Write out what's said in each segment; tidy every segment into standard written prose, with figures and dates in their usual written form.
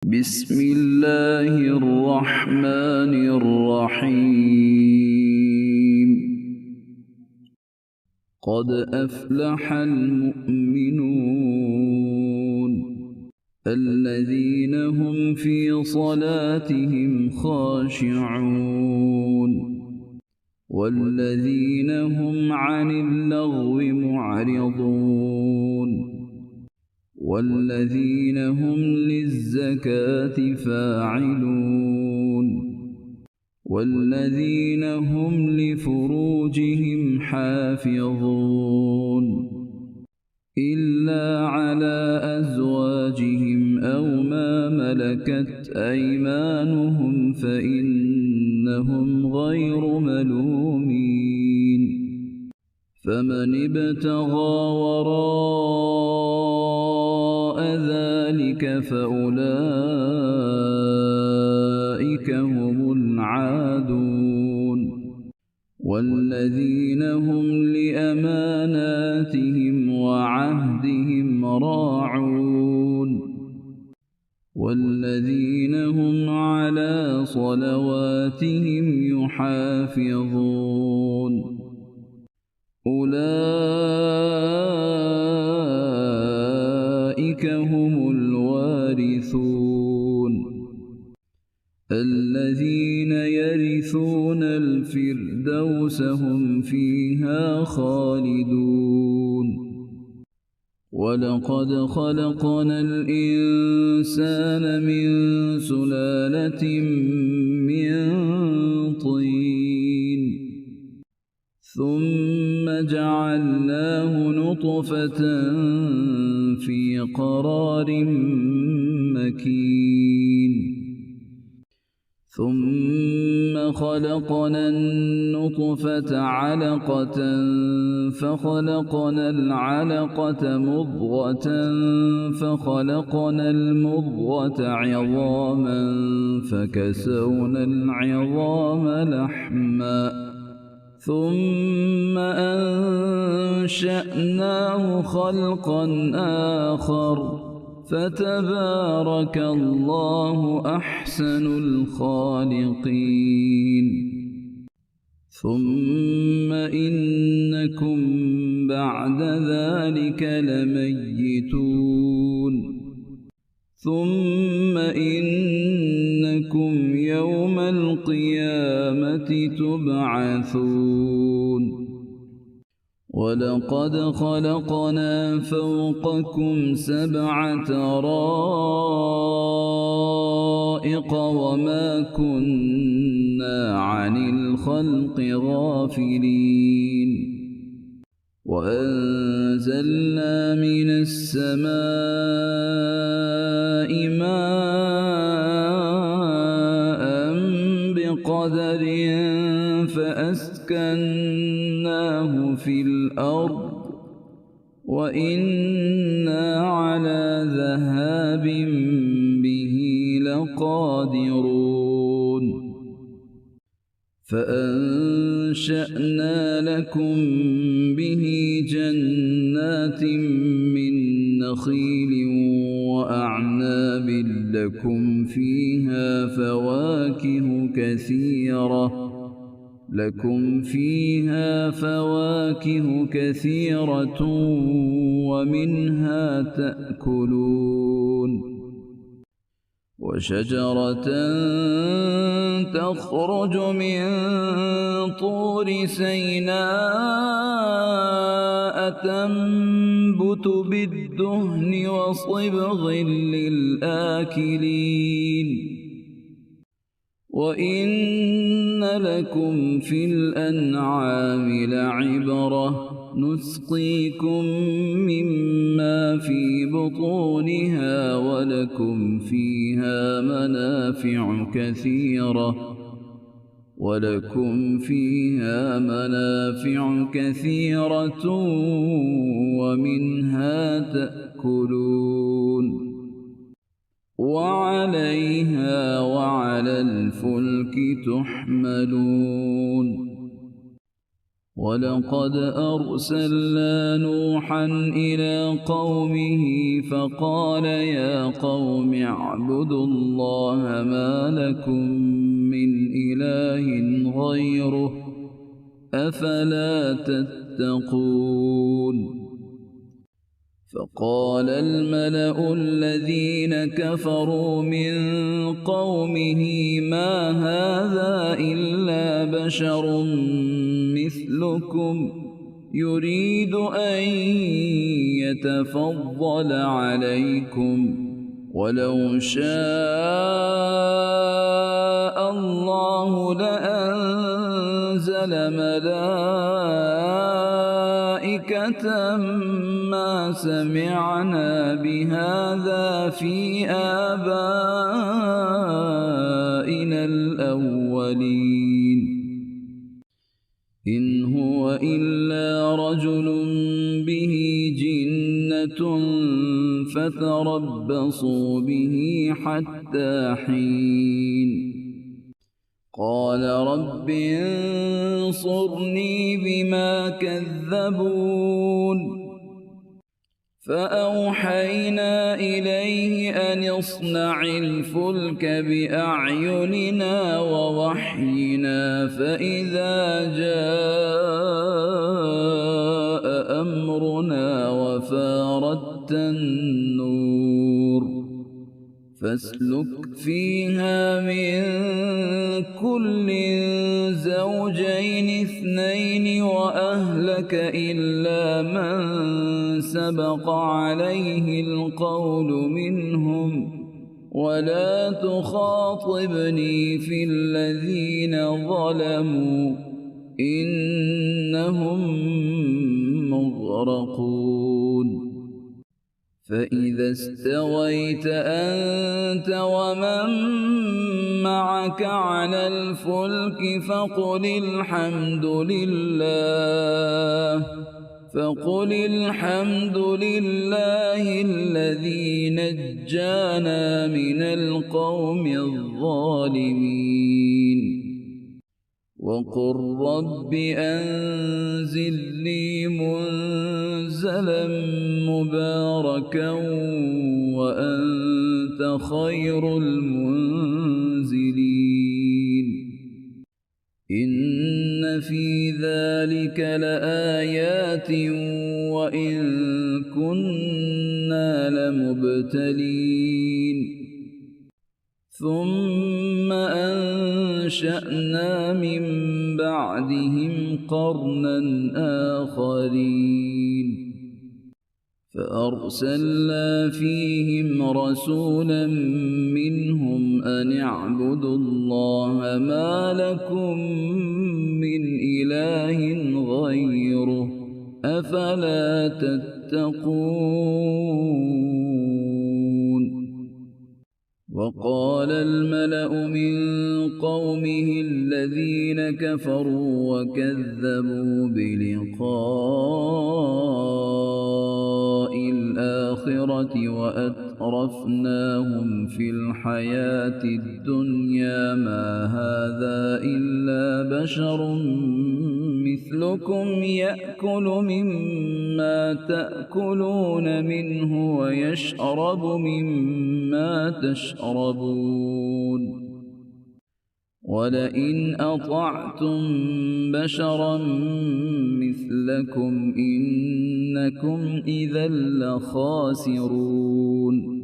بسم الله الرحمن الرحيم. قد أفلح المؤمنون الذين هم في صلاتهم خاشعون والذين هم عن اللغو معرضون والذين هم للزكاة فاعلون والذين هم لفروجهم حافظون إلا على أزواجهم أو ما ملكت أيمانهم فإنهم غير ملومين. فمن ابتغى وراء ذلك فأولئك هم العادون والذين هم لأماناتهم وعهدهم راعون والذين هم على صلواتهم يحافظون. أولئك هم الوارثون الذين يرثون الفردوس هم فيها خالدون. ولقد خلقنا الإنسان من سلالة من طين ثم جعلناه نطفة في قرار مكين ثم خلقنا النطفة علقة فخلقنا العلقة مضغة فخلقنا المضغة عظاما فكسونا العظام لحما ثم أنشأناه خلقا آخر فتبارك الله أحسن الخالقين. ثم إنكم بعد ذلك لميتون ثم إنكم يوم القيامة تبعثون. ولقد خلقنا فوقكم 7 طرائق وما كنا عن الخلق غافلين. وأنزلنا من السماء ماء بقدر فأسكناه في الأرض وإنا على ذهاب به لقادرون. فأنشأنا لكم به جنات من نخيل وأعناب لكم فيها فواكه كثيرة ومنها تأكلون. وشجرة تخرج من طور سيناء تنبت بالدهن وصبغ للآكلين. وإن لكم في الأنعام لعبرة نسقيكم مما في بطونها ولكم فيها منافع كثيرة ومنها تأكلون. وعليها وعلى الفلك تحملون. ولقد أرسلنا نوحا إلى قومه فقال يا قوم اعبدوا الله ما لكم من إله غيره أفلا تتقون فقال الملأ الذين كفروا من قومه ما هذا إلا بشر مثلكم يريد أن يتفضل عليكم ولو شاء الله لأنزل ملائكة ما سمعنا بهذا في آبائنا الأولين إن هو إلا رجل به جنة فتربصوا به حتى حين قال رب انصرني بما كذبون فأوحينا إليه أن اصنع الفلك بأعيننا ووحينا فإذا جاء أمرنا وفاردت النور فاسلك فيها من كل زوجين اثنين وأهلك إلا من سبق عليه القول منهم ولا تخاطبني في الذين ظلموا إنهم مغرقون فإذا استويت أنت ومن معك على الفلك فقل الحمد لله الذي نجانا من القوم الظالمين وقل رب أنزل لي منزلا مباركا وأنت خير المنزلين إن في ذلك لآيات وإن كنا لمبتلين ثم أنشأنا من بعدهم قرنا آخرين فأرسلنا فيهم رسولا منهم أن اعبدوا الله ما لكم من إله غيره أفلا تتقون وقال الملأ من قومه الذين كفروا وكذبوا بلقاء الآخرة وأترفناهم في الحياة الدنيا ما هذا إلا بشر مثلكم يأكل مما تأكلون منه ويشرب مما تشربون ولئن أطعتم بشرا مثلكم إنكم إذا لخاسرون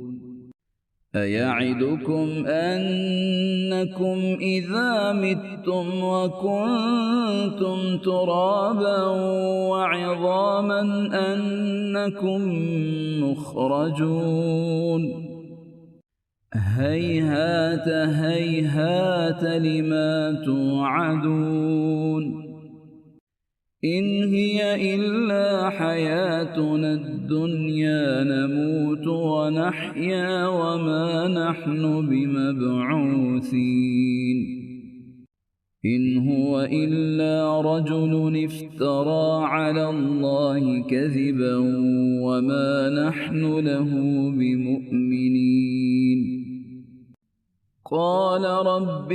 أيعدكم أنكم إذا متم وكنتم ترابا وعظاما أنكم مخرجون هيهات هيهات لما توعدون إن هي إلا حياتنا الدنيا نموت ونحيا وما نحن بمبعوثين إن هو إلا رجل افترى على الله كذبا وما نحن له بمؤمنين قال رب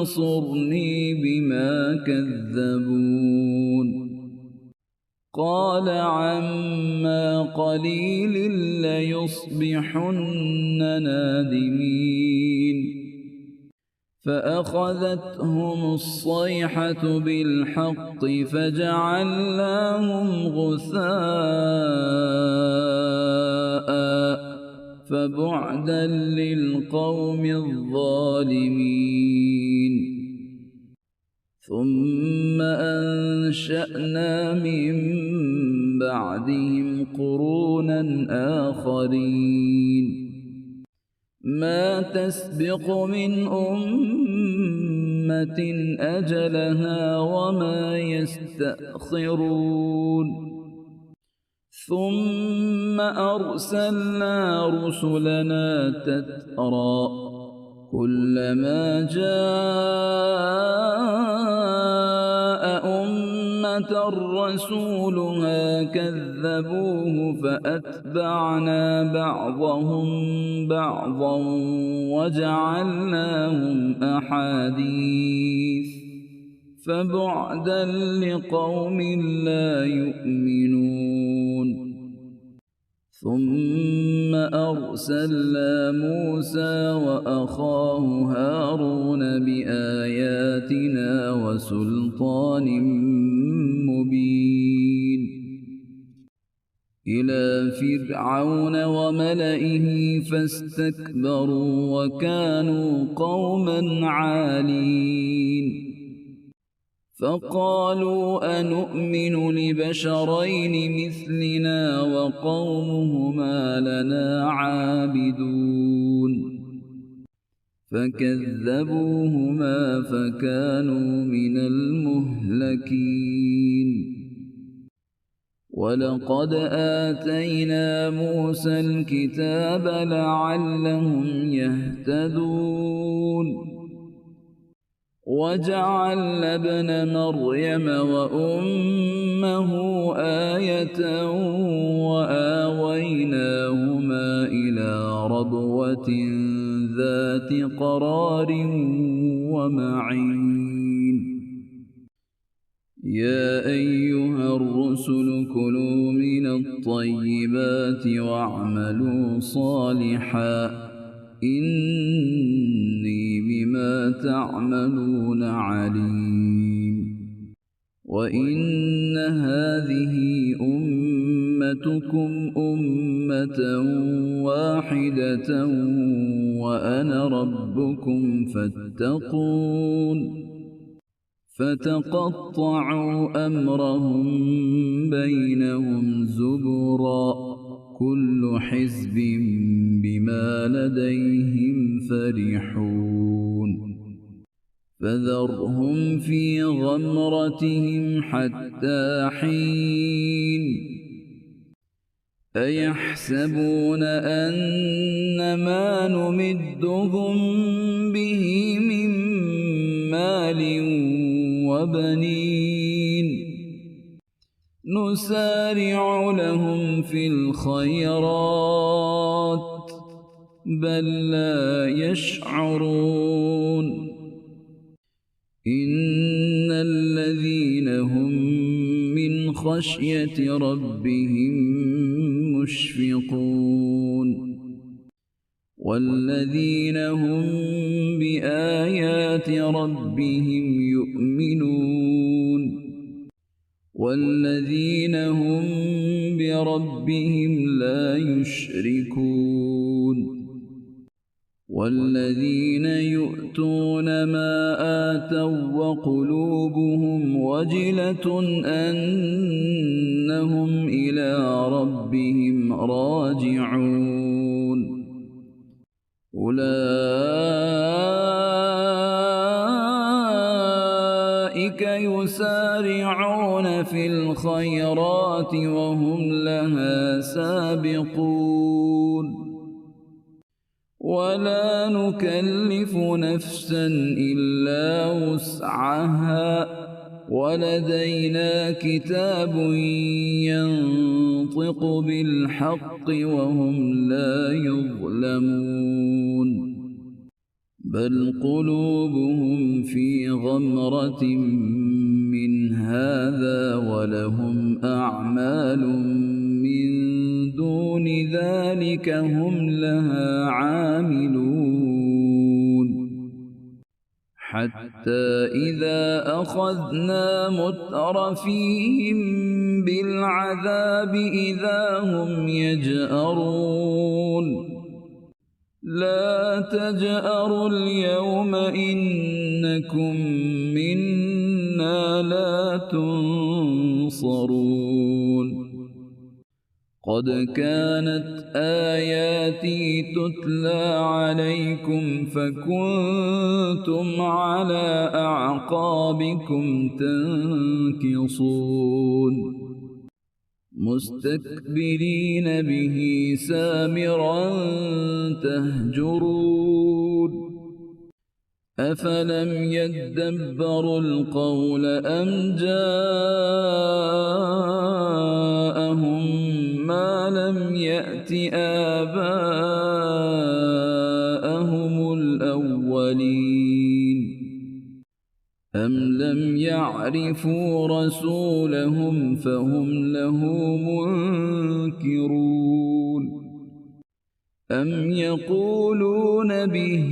انصرني بما كذبون قال عما قليل ليصبحن نادمين فأخذتهم الصيحة بالحق فجعلناهم غثاء فبعدا للقوم الظالمين ثم أنشأنا من بعدهم قرونا آخرين ما تسبق من أمة أجلها وما يستأخرون ثم أرسلنا رسلنا تترى كلما جاء أمة رسولها كذبوه فأتبعنا بعضهم بعضا وجعلناهم أحاديث فبعدا لقوم لا يؤمنون ثم أرسلنا موسى وأخاه هارون بآياتنا وسلطان مبين إلى فرعون وملئه فاستكبروا وكانوا قوما عالين فقالوا أنؤمن لبشرين مثلنا وقومهما لنا عابدون فكذبوهما فكانوا من المهلكين ولقد آتينا موسى الكتاب لعلهم يهتدون وجعلنا ابن مريم وأمه آية وآويناهما إلى ربوة ذات قرار ومعين يا أيها الرسل كلوا من الطيبات واعملوا صالحا إني بما تعملون عليم وإن هذه أمتكم أمة واحدة وأنا ربكم فاتقون فتقطعوا أمرهم بينهم زبرا كل حزب بما لديهم فرحون فذرهم في غمرتهم حتى حين أيحسبون أن ما نمدهم به من مال وبنين نسارع لهم في الخيرات بل لا يشعرون إن الذين هم من خشية ربهم مشفقون والذين هم بآيات ربهم يؤمنون والذين هم بربهم لا يشركون والذين يؤتون ما آتوا وقلوبهم وجلة أنهم إلى ربهم راجعون أولئك يسارعون في الخيرات وهم لها سابقون ولا نكلف نفسا إلا وسعها ولدينا كتاب ينطق بالحق وهم لا يظلمون بل قلوبهم في غمرة من هذا ولهم أعمال من دون ذلك هم لها عاملون حتى إذا أخذنا مترفيهم بالعذاب إذا هم يجأرون لا تجأروا اليوم إنكم منا لا تنصرون قد كانت آياتي تتلى عليكم فكنتم على أعقابكم تنكصون مستكبرين به سامرا تهجرون أفلم يدبروا القول أم جاءهم ما لم يأت آباءهم الأولين أم لم يعرفوا رسولهم فهم له منكرون أم يقولون به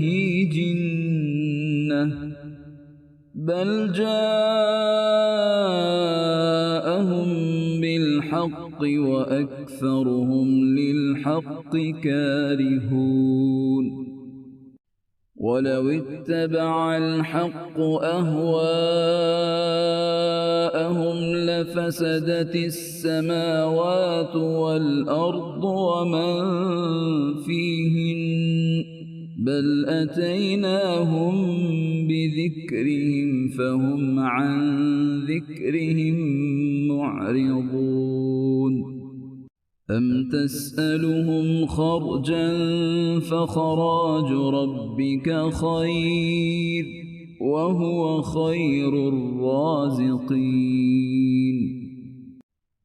جنة بل جاءهم بالحق وأكثرهم للحق كارهون ولو اتبع الحق أهواءهم لفسدت السماوات والأرض ومن فيهن بل أتيناهم بذكرهم فهم عن ذكرهم معرضون أم تسألهم خرجا فخراج ربك خير وهو خير الرازقين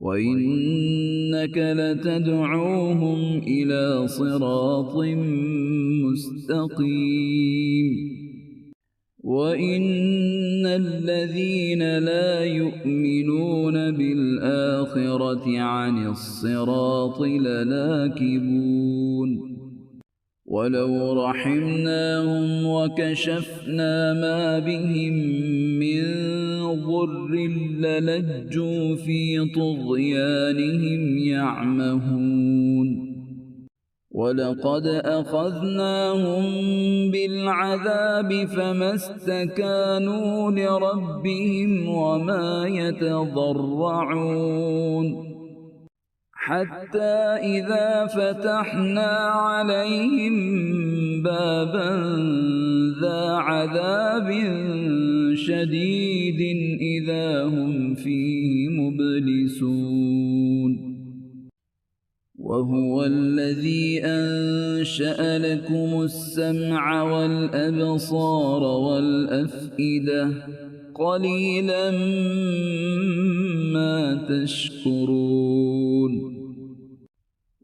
وإنك لتدعوهم إلى صراط مستقيم وإن الذين لا يؤمنون بالآخرة عن الصراط لناكبون ولو رحمناهم وكشفنا ما بهم من ضر للجوا في طغيانهم يعمهون ولقد أخذناهم بالعذاب فما استكانوا لربهم وما يتضرعون حتى إذا فتحنا عليهم بابا ذا عذاب شديد إذا هم فيه مبلسون وهو الذي أنشأ لكم السمع والأبصار والأفئدة قليلا ما تشكرون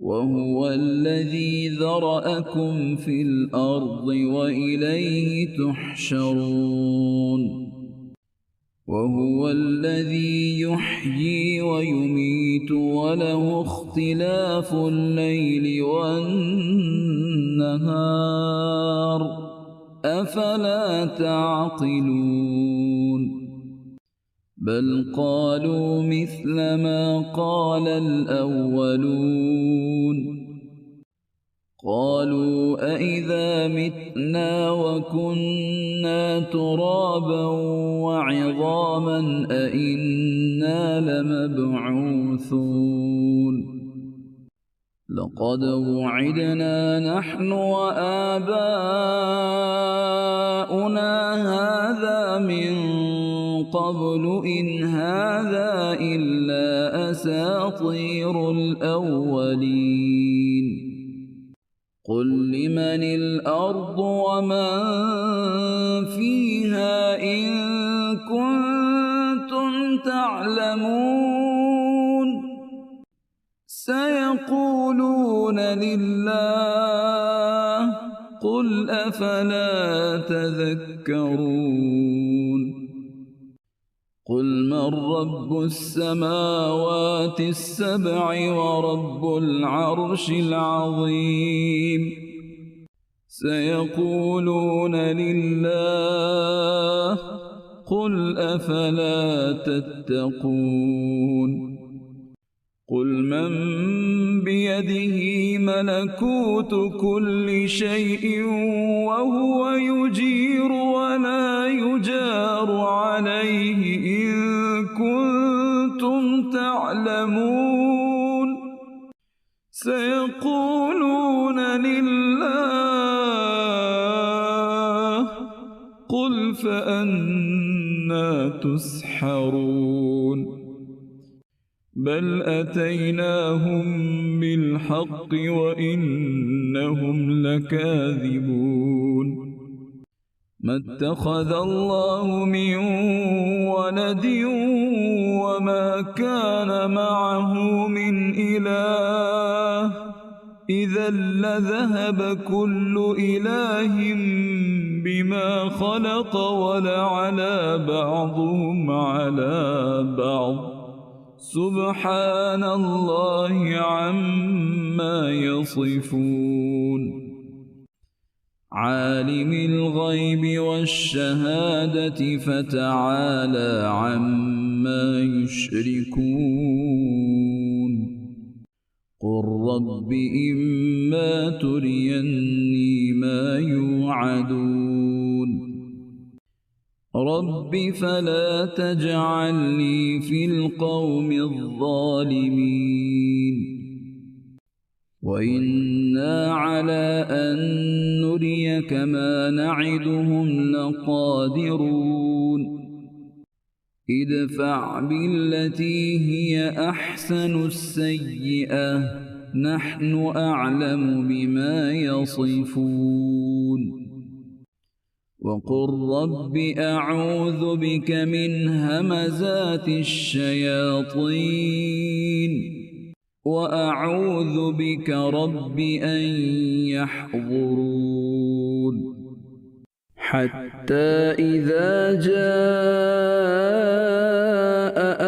وهو الذي ذرأكم في الأرض وإليه تحشرون وهو الذي يحيي ويميت وله اختلاف الليل والنهار أفلا تعقلون بل قالوا مثل ما قال الأولون قالوا أإذا متنا وكنا ترابا وعظاما أإنا لمبعوثون لقد وعدنا نحن وآباؤنا هذا من قبل إن هذا إلا أساطير الأولين قل لمن الأرض ومن فيها إن كنتم تعلمون سيقولون لله قل أفلا تذكرون قل من رب السماوات السبع ورب العرش العظيم سيقولون لله قل أفلا تتقون قل من بيده ملكوت كل شيء وهو يجير ولا يجار عليه إن كنتم تعلمون سيقولون لله قل فأنى تسحرون بل أتيناهم بالحق وإنهم لكاذبون ما اتخذ الله من ولد وما كان معه من إله إذا لذهب كل إله بما خلق ولعلى بعضهم على بعض سبحان الله عما يصفون عالم الغيب والشهادة فتعالى عما يشركون قل رب إما تريني ما يوعدون رب فلا تجعلني في القوم الظالمين وإنا على أن نريك ما نعدهم لقادرون ادفع بالتي هي أحسن السيئة نحن أعلم بما يصفون وقل رب أعوذ بك من همزات الشياطين وأعوذ بك رب أن يحضرون حتى إذا جاء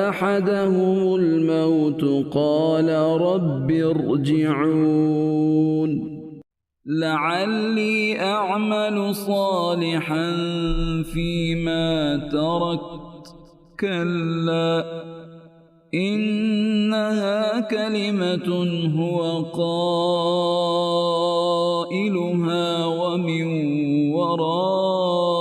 أحدهم الموت قال رب ارجعون لعلي أعمل صالحا فيما تركت كلا إنها كلمة هو قائلها ومن ورائهم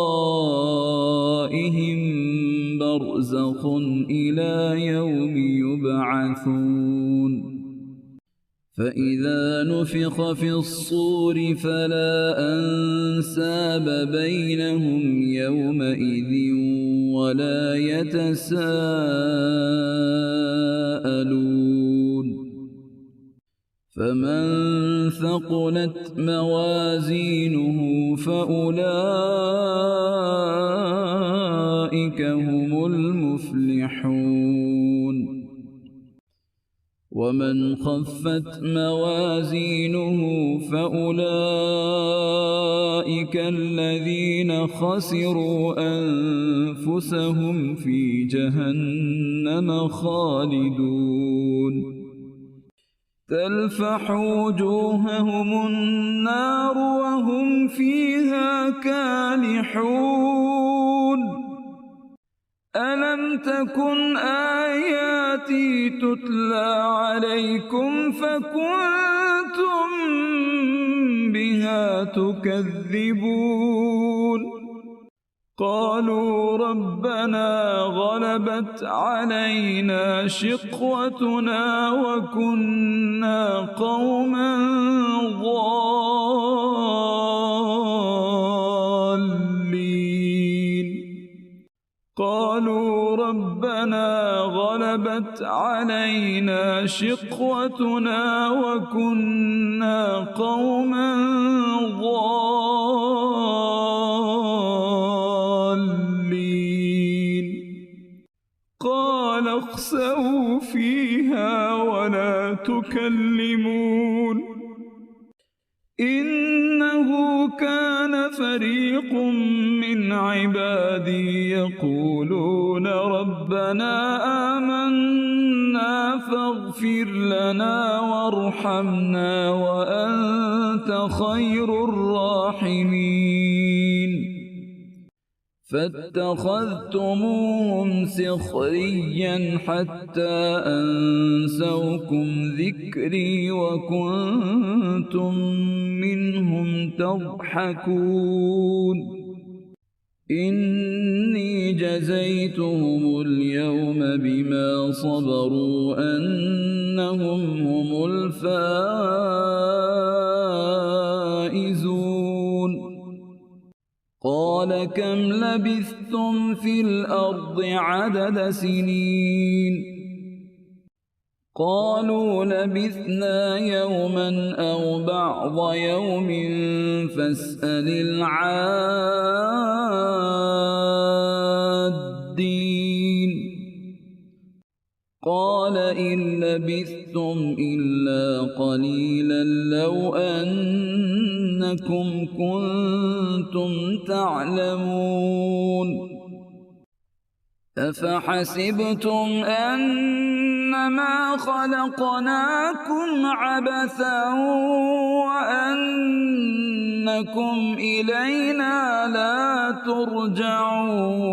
برزخ إلى يوم يبعثون فإذا نفخ في الصور فلا أنساب بينهم يومئذ ولا يتساءلون فمن ثقلت موازينه فأولئك هم المفلحون ومن خفت موازينه فأولئك الذين خسروا أنفسهم في جهنم خالدون تلفح وجوههم النار وهم فيها كالحون ألم تكن آياتي تتلى عليكم فكنتم بها تكذبون قالوا ربنا غلبت علينا شقوتنا وكنا قوما ضالين قالوا ربنا غلبت علينا شقوتنا وكنا قوما ضالين قال اخسئوا فيها ولا تكلمون إنه كان كان فريق من عبادي يقولون ربنا آمنا فاغفر لنا وارحمنا وأنت خير الراحمين فاتخذتموهم سخريا حتى أنسوكم ذكري وكنتم منهم تضحكون إني جزيتهم اليوم بما صبروا أنهم هم الفائزون قال كم لبثتم في الأرض عدد سنين قالوا لبثنا يوما أو بعض يوم فاسأل العادين قال إن لبثتم إلا قليلا لو أنكم كنتم تعلمون أفحسبتم أنما خلقناكم عبثا وأنكم إلينا لا ترجعون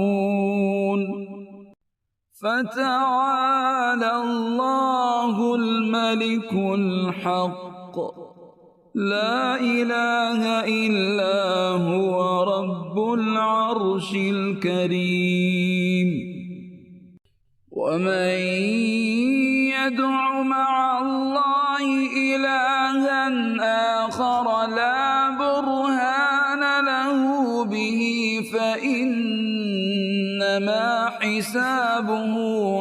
فتعالى الله الملك الحق لا إله إلا هو رب العرش الكريم ومن يدع مع الله إلها آخر لا برهان له به فإنما حسابه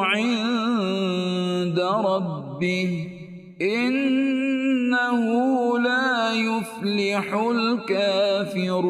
عند ربه إنه لا يفلح الكافرون